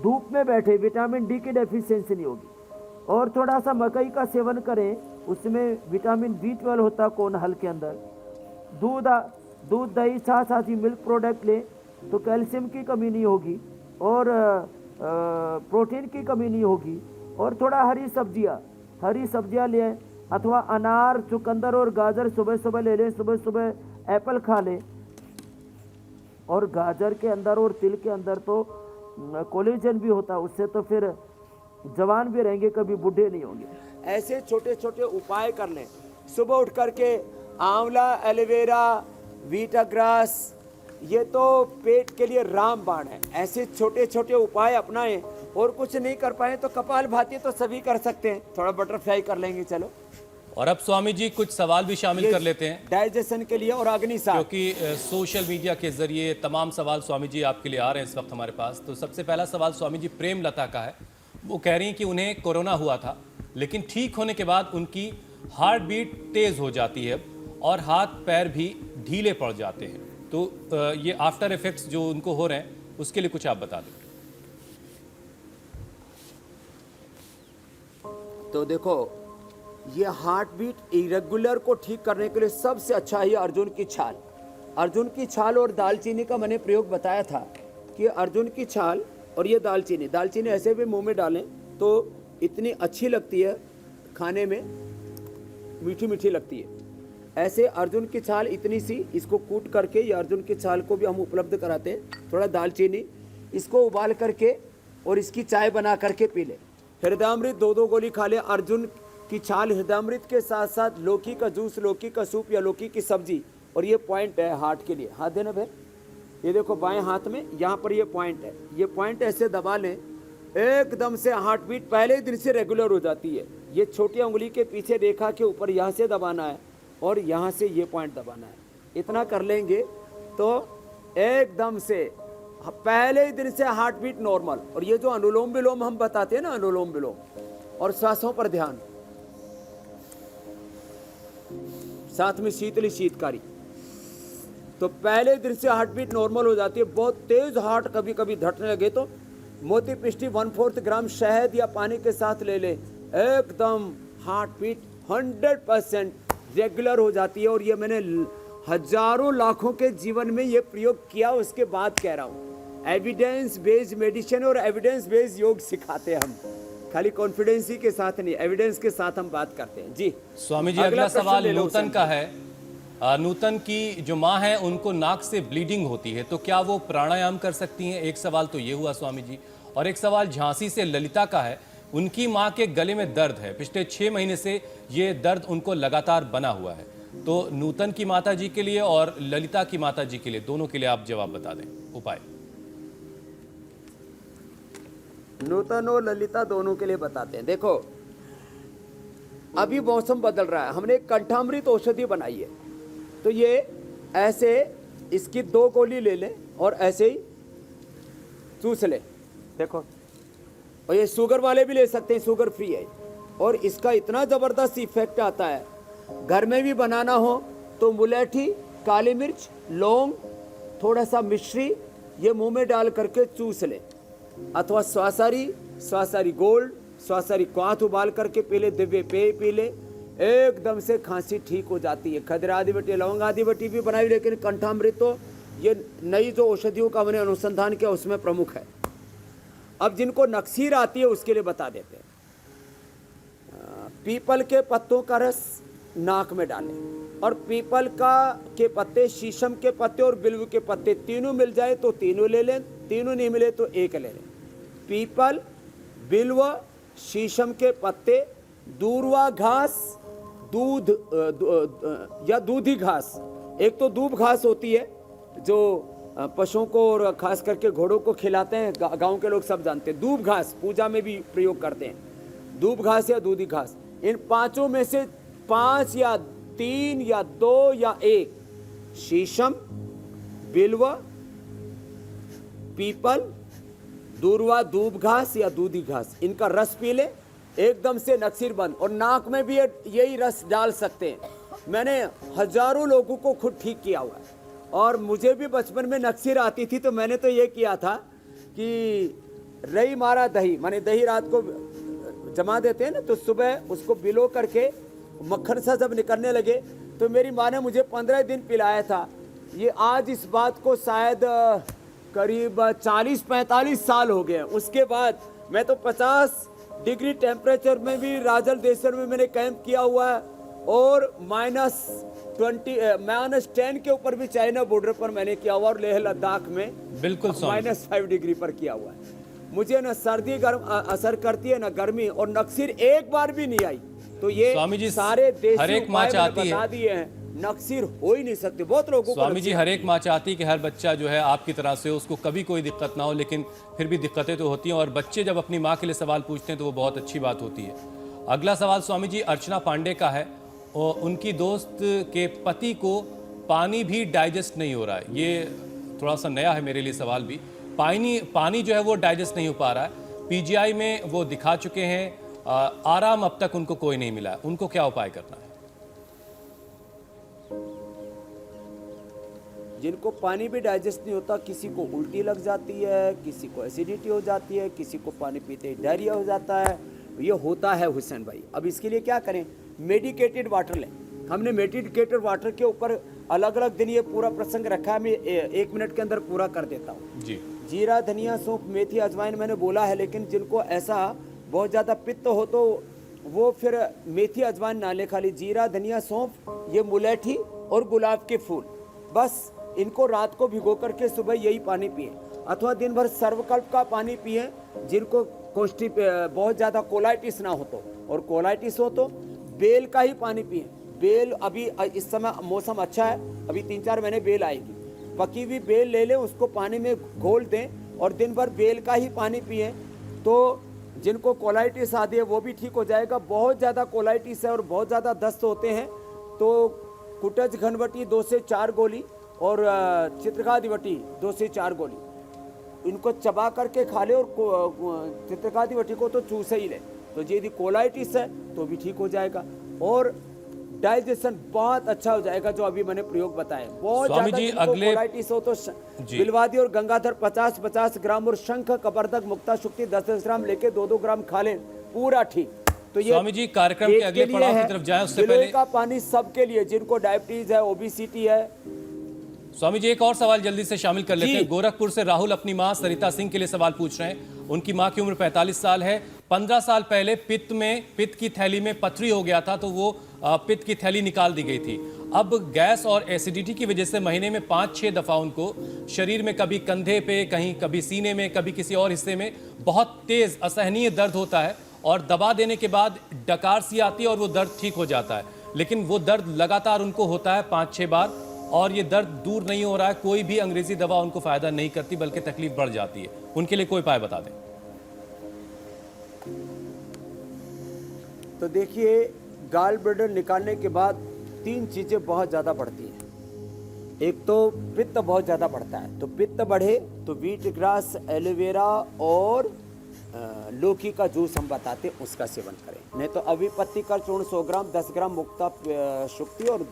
धूप में बैठे, विटामिन डी की डेफिशिएंसी नहीं होगी। और थोड़ा सा मकई का सेवन करें, उसमें विटामिन B12 होता है कोनहल के अंदर। दूध, दही, छाछ आदि मिल्क प्रोडक्ट लें तो कैल्शियम की कमी नहीं होगी और प्रोटीन की कमी नहीं होगी। और थोड़ा हरी सब्जियां लें, अथवा अनार, चुकंदर और गाजर सुबह सुबह ले लें। सुबह सुबह एप्पल खा लें। और गाजर के अंदर और तिल के अंदर तो कोलेजन भी होता है, उससे तो फिर जवान भी रहेंगे, कभी बूढ़े नहीं होंगे। ऐसे छोटे छोटे उपाय कर लें। सुबह उठ करके आंवला, एलोवेरा, वीटा ग्रास, ये तो पेट के लिए रामबाण है। ऐसे छोटे छोटे उपाय अपनाएं। और कुछ नहीं कर पाए तो कपालभाति तो सभी कर सकते हैं, थोड़ा बटरफ्लाई कर लेंगे। चलो, और अब स्वामी जी कुछ सवाल भी शामिल कर लेते हैं डाइजेशन के लिए और अग्निसार, क्योंकि सोशल मीडिया के जरिए तमाम सवाल स्वामी जी आपके लिए आ रहे हैं इस वक्त हमारे पास। तो सबसे पहला सवाल स्वामी जी प्रेम लता का है। वो कह रही हैं कि उन्हें कोरोना हुआ था, लेकिन ठीक होने के बाद उनकी हार्ट बीट तेज हो जाती है और हाथ पैर भी ढीले पड़ जाते हैं। तो ये आफ्टर इफेक्ट्स जो उनको हो रहे हैं उसके लिए कुछ आप बता दें। तो देखो, ये हार्ट बीट इरेगुलर को ठीक करने के लिए सबसे अच्छा है अर्जुन की छाल। अर्जुन की छाल और दालचीनी का मैंने प्रयोग बताया था कि अर्जुन की छाल और ये दालचीनी ऐसे भी मुंह में डालें तो इतनी अच्छी लगती है, खाने में मीठी मीठी लगती है। ऐसे अर्जुन की छाल इतनी सी, इसको कूट करके, ये अर्जुन की छाल को भी हम उपलब्ध कराते हैं। थोड़ा दालचीनी, इसको उबाल करके और इसकी चाय बना करके पी ले। हृदयामृत 2-2 गोली खा ले। अर्जुन की छाल, हृदयामृत के साथ साथ लौकी का जूस, लौकी का सूप या लौकी की सब्जी। और ये पॉइंट है हार्ट के लिए। हाथ देना भाई, ये देखो बाएं हाथ में, यहाँ पर ये पॉइंट है। ये पॉइंट ऐसे दबा लें, एकदम से हार्ट बीट पहले ही दिन से रेगुलर हो जाती है। ये छोटी उंगली के पीछे रेखा के ऊपर यहाँ से दबाना है और यहाँ से ये पॉइंट दबाना है। इतना कर लेंगे तो एकदम से पहले ही दिन से हार्ट बीट नॉर्मल। और ये जो अनुलोम विलोम हम बताते हैं ना, अनुलोम विलोम और सांसों पर ध्यान, साथ में शीतली शीतकारी, तो पहले दिन से हार्ट बीट नॉर्मल हो जाती है। बहुत तेज हार्ट कभी कभी धड़कने लगे तो मोती पिष्टी 1/4 ग्राम शहद या पानी के साथ ले ले, एकदम हार्ट बीट 100% रेगुलर हो जाती है। और ये मैंने हजारों लाखों के जीवन में ये प्रयोग किया, उसके बाद कह रहा हूँ। एविडेंस बेस्ड मेडिसिन और एविडेंस बेस्ड योग सिखाते हैं हम, खाली कॉन्फिडेंस के साथ नहीं, एविडेंस के साथ हम बात करते हैं। जी स्वामी जी, अगला सवाल नूतन का है। नूतन की जो माँ है उनको नाक से ब्लीडिंग होती है, तो क्या वो प्राणायाम कर सकती हैं? एक सवाल तो ये हुआ स्वामी जी। और एक सवाल झांसी से ललिता का है। उनकी माँ के गले में दर्द है, पिछले 6 महीने से ये दर्द उनको लगातार बना हुआ है। तो नूतन की माता जी के लिए और ललिता की माता जी के लिए, दोनों के लिए आप जवाब बता दें उपाय। नूतन और ललिता दोनों के लिए बताते हैं। देखो, अभी मौसम बदल रहा है, हमने एक कंठामृत औषधि बनाई है। तो ये ऐसे इसकी 2 गोली ले लें और ऐसे ही चूस लें। देखो, और ये शुगर वाले भी ले सकते हैं, शुगर फ्री है। और इसका इतना ज़बरदस्त इफेक्ट आता है। घर में भी बनाना हो तो मुलेठी, काली मिर्च, लौंग, थोड़ा सा मिश्री, ये मुंह में डाल करके चूस लें। अथवा स्वासारी गोल्ड, स्वासारी क्वाथ उबाल करके पी ले, दिव्य पेय पी ले, एकदम से खांसी ठीक हो जाती है। खदरा आदि बटी, लौंग आदि बटी भी बनाई, लेकिन कंठामृत तो ये नई जो औषधियों का हमने अनुसंधान किया उसमें प्रमुख है। अब जिनको नक्सीर आती है उसके लिए बता देते हैं। पीपल के पत्तों का रस नाक में डालें, और पीपल के पत्ते, शीशम के पत्ते और बिल्व के पत्ते तीनों मिल जाए तो तीनों ले लें, तीनों नहीं मिले तो एक ले लें। पीपल, बिल्व, शीशम के पत्ते, दूर्वा घास, दूध या दूधी घास। एक तो दूब घास होती है जो पशुओं को और खास करके घोड़ों को खिलाते हैं, गांव के लोग सब जानते हैं। दूब घास पूजा में भी प्रयोग करते हैं, दूब घास या दूधी घास। इन पांचों में से 5 या 3 या 2 या 1 शीशम, बिल्व, पीपल, दूर्वा, दूब घास या दूधी घास, इनका रस पी ले, एकदम से नक्सीर बंद। और नाक में भी यही रस डाल सकते हैं। मैंने हजारों लोगों को खुद ठीक किया हुआ है, और मुझे भी बचपन में नक्सीर आती थी तो मैंने तो ये किया था कि रही मारा दही, माने दही रात को जमा देते हैं ना, तो सुबह उसको बिलो करके मक्खन सा जब निकलने लगे तो मेरी माँ ने मुझे 15 दिन पिलाया था। ये आज इस बात को शायद करीब 40-45 साल हो गए। उसके बाद मैं तो 50 डिग्री टेम्परेचर में भी राजल देशर में मैंने कैंप किया हुआ है, और -10 के ऊपर भी चाइना बॉर्डर पर मैंने किया हुआ, और लेह लद्दाख में बिल्कुल -5 डिग्री पर किया हुआ है। मुझे ना सर्दी गर्म असर करती है ना गर्मी, और नक्सीर एक बार भी नहीं आई। तो ये स्वामी जी, सारे देसी हर एक माँ उपाय मैंने चाहती है, बता दिए हैं, नक्सीर हो ही नहीं सकते। बहुत लोगों को स्वामी जी, हर एक माँ चाहती है कि हर बच्चा जो है आपकी तरह से, उसको कभी कोई दिक्कत ना हो, लेकिन फिर भी दिक्कतें तो होती हैं, और बच्चे जब अपनी माँ के लिए सवाल पूछते हैं तो वो बहुत अच्छी बात होती है। अगला सवाल स्वामी जी अर्चना पांडे का है, और उनकी दोस्त के पति को पानी भी डाइजेस्ट नहीं हो रहा है। ये थोड़ा सा नया है मेरे लिए सवाल भी। पानी जो है वो डाइजेस्ट नहीं हो पा रहा है। पीजीआई में वो दिखा चुके हैं, आराम अब तक उनको कोई नहीं मिला। उनको क्या उपाय करना है? जिनको पानी भी डाइजेस्ट नहीं होता, किसी को उल्टी लग जाती है, किसी को एसिडिटी हो जाती है, किसी को पानी पीते ही डायरिया हो जाता है, ये होता है हुसैन भाई। अब इसके लिए क्या करें? मेडिकेटेड वाटर लें। हमने मेडिकेटेड वाटर के ऊपर अलग अलग दिन ये पूरा प्रसंग रखा है, मैं 1 मिनट के अंदर पूरा कर देता हूँ जी। जीरा, धनिया, सौंफ, मेथी, अजवाइन मैंने बोला है, लेकिन जिनको ऐसा बहुत ज़्यादा पित्त हो तो वो फिर मेथी अजवाइन ना ले, खाली जीरा, धनिया, सौंफ, ये मुलेठी और गुलाब के फूल, बस इनको रात को भिगो करके सुबह यही पानी पिए, अथवा दिन भर सर्वकल्प का पानी पिए। जिनको बहुत ज़्यादा कोलाइटिस ना हो तो, और कोलाइटिस हो तो बेल का ही पानी पिए। बेल अभी इस समय मौसम अच्छा है, अभी 3-4 महीने बेल आएगी, पकी हुई बेल ले लें, उसको पानी में घोल दें और दिन भर बेल का ही पानी पिए, तो जिनको कोलाइटिस आदि है वो भी ठीक हो जाएगा। बहुत ज़्यादा कोलाइटिस है और बहुत ज़्यादा दस्त होते हैं तो कुटज घनवटी 2 से 4 गोली और चित्रकादिवटी 2 से 4 गोली, इनको चबा करके खा ले, और चित्रकादिवटी को तो चूसे ही ले, तो यदि कोलाइटिस है तो भी ठीक हो जाएगा, और डाइजेशन बहुत अच्छा हो जाएगा, जो अभी मैंने प्रयोग बताए। बहुत ज्यादा कोलाइटिस हो तो बिलवादी और गंगाधर 50-50 ग्राम और शंख, कबरदक, मुक्ता शुक्ति 10-10 ग्राम लेके 2-2 ग्राम खा लें, पूरा ठीक। तो ये स्वामी जी कार्यक्रम के अगले पड़ाव की तरफ जाएं उससे पहले का पानी सबके लिए, जिनको डायबिटीज है, ओबेसिटी है। स्वामी जी एक और सवाल जल्दी से शामिल कर लेते हैं। गोरखपुर से राहुल अपनी मां सरिता सिंह के लिए सवाल पूछ रहे हैं। उनकी मां की उम्र 45 साल है। 15 साल पहले पित्त की थैली में पथरी हो गया था, तो वो पित्त की थैली निकाल दी गई थी। अब गैस और एसिडिटी की वजह से महीने में 5-6 दफा उनको शरीर में, कभी कंधे पे, कहीं कभी सीने में, कभी किसी और हिस्से में बहुत तेज असहनीय दर्द होता है, और दबा देने के बाद डकार सी आती है और वो दर्द ठीक हो जाता है। लेकिन वो दर्द लगातार उनको होता है 5-6 बार, और ये दर्द दूर नहीं हो रहा है। कोई भी अंग्रेजी दवा उनको फायदा नहीं करती, बल्कि तकलीफ बढ़ जाती है। उनके लिए कोई उपाय बता दें। तो देखिए, गाल ब्लैडर निकालने के बाद 3 चीजें बहुत ज्यादा बढ़ती हैं। एक तो पित्त बहुत ज्यादा बढ़ता है, तो पित्त बढ़े तो व्हीट ग्रास, एलोवेरा और लौकी का जूस हम बताते हैं, उसका सेवन करें। नहीं तो अभिपत्ति का चूर्ण 100 ग्राम, 10 ग्राम मुक्ता शुक्ति और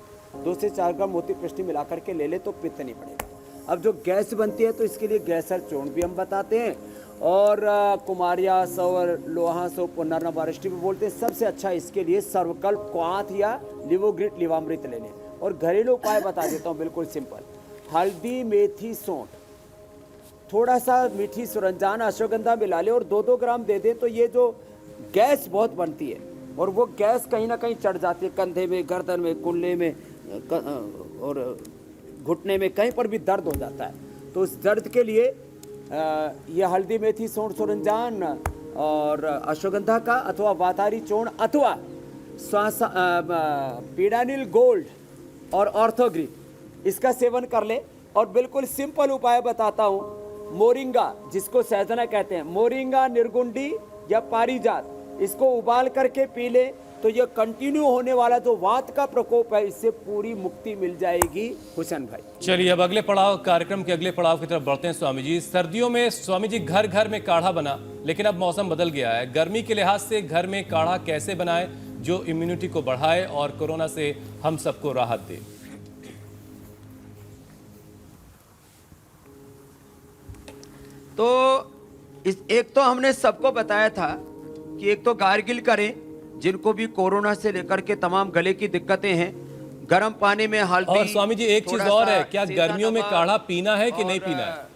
2 से 4 ग्राम मोती पृष्टि मिला करके ले ले तो पित्त नहीं बढ़ेगा। अब जो गैस बनती है तो इसके लिए गैसर चूर्ण भी हम बताते हैं, और कुमारियास और लोहास और पुनर्नवारिष्टि भी बोलते हैं। सबसे अच्छा इसके लिए सर्वकल्प, क्वाथ या लिवोग्रिट, लिवामृत ले लें। और घरेलू उपाय बता देता हूँ, बिल्कुल सिंपल। हल्दी, मेथी, सौंठ थोड़ा सा मीठी सुरंजान अश्वगंधा मिला ले और 2-2 ग्राम दे दे, तो ये जो गैस बहुत बनती है और वो गैस कहीं ना कहीं चढ़ जाती है, कंधे में, गर्दन में, कुल्ले में और घुटने में, कहीं पर भी दर्द हो जाता है। तो उस दर्द के लिए ये हल्दी मेथी सौंठ सुरंजान और अश्वगंधा का अथवा वातारी चूर्ण अथवा पीडानिल गोल्ड और ऑर्थोग्रिप इसका सेवन कर ले। और बिल्कुल सिंपल उपाय बताता हूँ, मोरिंगा जिसको सहजना कहते हैं, मोरिंगा, निर्गुंडी या पारिजात, इसको उबाल करके पी ले तो ये कंटिन्यू होने वाला जो वात का प्रकोप है इससे पूरी मुक्ति मिल जाएगी हुसैन भाई। चलिए अब अगले पड़ाव, कार्यक्रम के अगले पड़ाव की तरफ बढ़ते हैं स्वामी जी। सर्दियों में स्वामी जी घर घर में काढ़ा बना, लेकिन अब मौसम बदल गया है। गर्मी के लिहाज से घर में काढ़ा कैसे बनाएं जो इम्यूनिटी को बढ़ाए और कोरोना से हम सबको राहत दे? तो एक तो हमने सबको बताया था कि एक तो गार्गिल करें, जिनको भी कोरोना से लेकर के तमाम गले की दिक्कतें हैं, गर्म पानी में हल्दी। और स्वामी जी एक चीज और है, क्या गर्मियों में काढ़ा पीना है कि नहीं पीना है?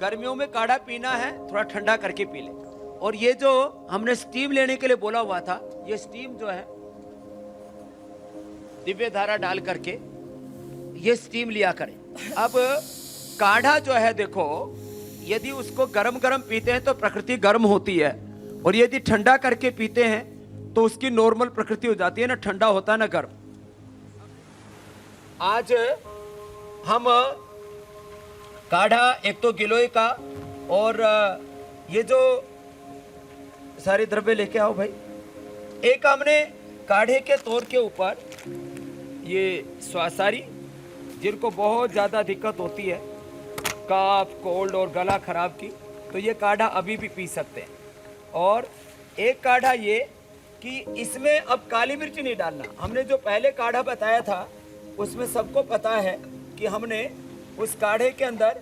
गर्मियों में काढ़ा पीना है, थोड़ा ठंडा करके पी ले। और ये जो हमने स्टीम लेने के लिए बोला हुआ था, ये स्टीम जो है दिव्य धारा डाल करके ये स्टीम लिया करें। अब काढ़ा जो है देखो, यदि उसको गरम गरम पीते हैं तो प्रकृति गर्म होती है, और यदि ठंडा करके पीते हैं तो उसकी नॉर्मल प्रकृति हो जाती है, ना ठंडा होता है ना गर्म। आज हम काढ़ा एक तो गिलोय का और ये जो सारे द्रव्य लेके आओ भाई। एक हमने काढ़े के तौर के ऊपर ये स्वासारी, जिनको बहुत ज़्यादा दिक्कत होती है काफ, कोल्ड और गला खराब की, तो ये काढ़ा अभी भी पी सकते हैं। और एक काढ़ा ये कि इसमें अब काली मिर्च नहीं डालना। हमने जो पहले काढ़ा बताया था उसमें सबको पता है कि हमने उस काढ़े के अंदर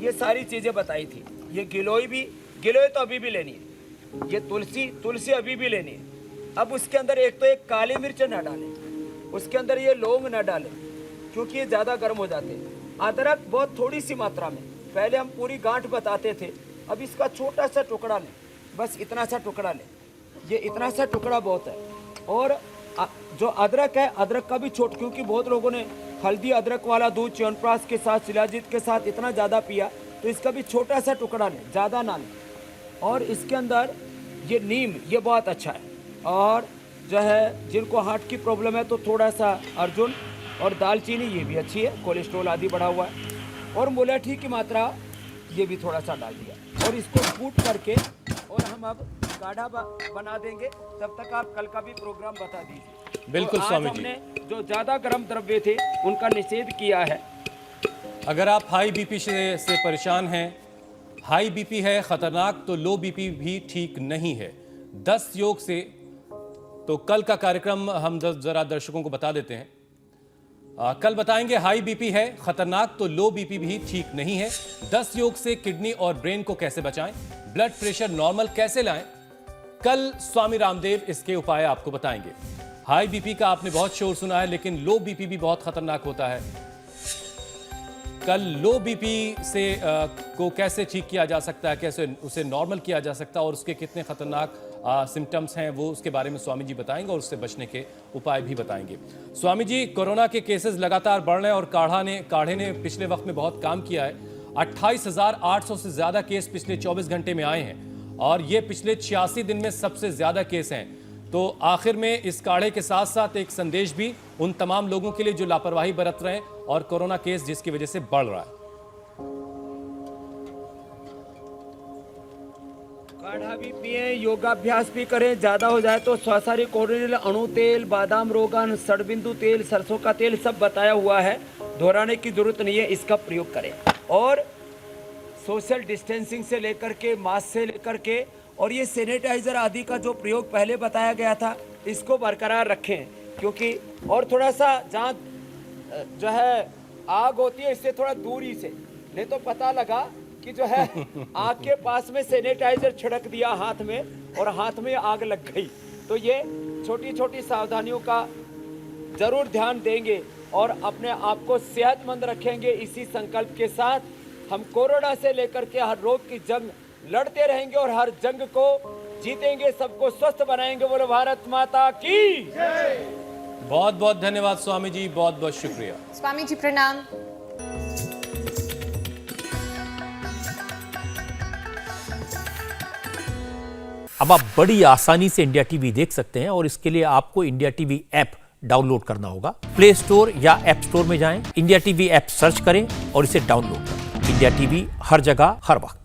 ये सारी चीज़ें बताई थी। ये गिलोय तो अभी भी लेनी है, ये तुलसी अभी भी लेनी है। अब उसके अंदर एक तो एक काली मिर्च ना डालें, उसके अंदर ये लौंग ना डालें क्योंकि ये ज़्यादा गर्म हो जाते हैं। अदरक बहुत थोड़ी सी मात्रा में, पहले हम पूरी गांठ बताते थे, अब इसका छोटा सा टुकड़ा लें, बस इतना सा टुकड़ा लें, ये इतना सा टुकड़ा बहुत है। और जो अदरक है, अदरक का भी छोट, क्योंकि बहुत लोगों ने हल्दी अदरक वाला दूध च्यवनप्राश के साथ, शिलाजीत के साथ इतना ज़्यादा पिया, तो इसका भी छोटा सा टुकड़ा लें, ज़्यादा ना लें। और इसके अंदर ये नीम, ये बहुत अच्छा है। और जो है जिनको हार्ट की प्रॉब्लम है तो थोड़ा सा अर्जुन और दालचीनी, ये भी अच्छी है, कोलेस्ट्रॉल आदि बढ़ा हुआ है। और मुलैठी की मात्रा ये भी थोड़ा सा डाल दिया, और इसको कूट करके और हम अब काढ़ा बना देंगे। तब तक आप कल का भी प्रोग्राम बता दीजिए। बिल्कुल तो स्वामी आज जी, हमने जो ज़्यादा गर्म द्रव्य थे उनका निषेध किया है। अगर आप हाई बीपी से परेशान हैं, हाई बीपी है खतरनाक, तो लो बीपी भी ठीक नहीं है। 10 योग से, तो कल का कार्यक्रम हम जरा दर्शकों को बता देते हैं। कल बताएंगे हाई बीपी है खतरनाक तो लो बीपी भी ठीक नहीं है। 10 योग से किडनी और ब्रेन को कैसे बचाएं, ब्लड प्रेशर नॉर्मल कैसे लाएं, कल स्वामी रामदेव इसके उपाय आपको बताएंगे। हाई बीपी का आपने बहुत शोर सुना है, लेकिन लो बीपी भी बहुत खतरनाक होता है। कल लो बीपी से को कैसे ठीक किया जा सकता है, कैसे उसे नॉर्मल किया जा सकता है और उसके कितने खतरनाक सिम्टम्स हैं, वो उसके बारे में स्वामी जी बताएंगे और उससे बचने के उपाय भी बताएंगे। स्वामी जी, कोरोना के केसेस लगातार बढ़ रहे हैं और काढ़े ने पिछले वक्त में बहुत काम किया है। 28,800 से ज़्यादा केस पिछले 24 घंटे में आए हैं और ये पिछले 86 दिन में सबसे ज़्यादा केस हैं। तो आखिर में इस काढ़े के साथ साथ एक संदेश भी उन तमाम लोगों के लिए जो लापरवाही बरत रहे हैं और कोरोना केस जिसकी वजह से बढ़ रहा है। काढ़ा भी पिए, योगाभ्यास भी करें, ज़्यादा हो जाए तो स्वासारी कोरोनिल, अणु तेल, बादाम रोगन, सड़बिंदु तेल, सरसों का तेल सब बताया हुआ है, दोहराने की जरूरत नहीं है, इसका प्रयोग करें। और सोशल डिस्टेंसिंग से लेकर के, मास्क से लेकर के, और ये सैनिटाइजर आदि का जो प्रयोग पहले बताया गया था इसको बरकरार रखें। क्योंकि और थोड़ा सा जहाँ जो है आग होती है इससे थोड़ा दूरी से, नहीं तो पता लगा कि जो है आग के पास में सैनिटाइजर छिड़क दिया हाथ में और हाथ में आग लग गई। तो ये छोटी छोटी सावधानियों का जरूर ध्यान देंगे और अपने आप को सेहतमंद रखेंगे। इसी संकल्प के साथ हम कोरोना से लेकर के हर रोग की जंग लड़ते रहेंगे और हर जंग को जीतेंगे, सबको स्वस्थ बनाएंगे। बोलो भारत माता की। बहुत बहुत धन्यवाद स्वामी जी, बहुत बहुत शुक्रिया। स्वामी जी प्रणाम। अब आप बड़ी आसानी से इंडिया टीवी देख सकते हैं और इसके लिए आपको इंडिया टीवी ऐप डाउनलोड करना होगा। प्ले स्टोर या ऐप स्टोर में जाएं, इंडिया टीवी ऐप सर्च करें और इसे डाउनलोड करें। इंडिया टीवी हर जगह हर वक्त।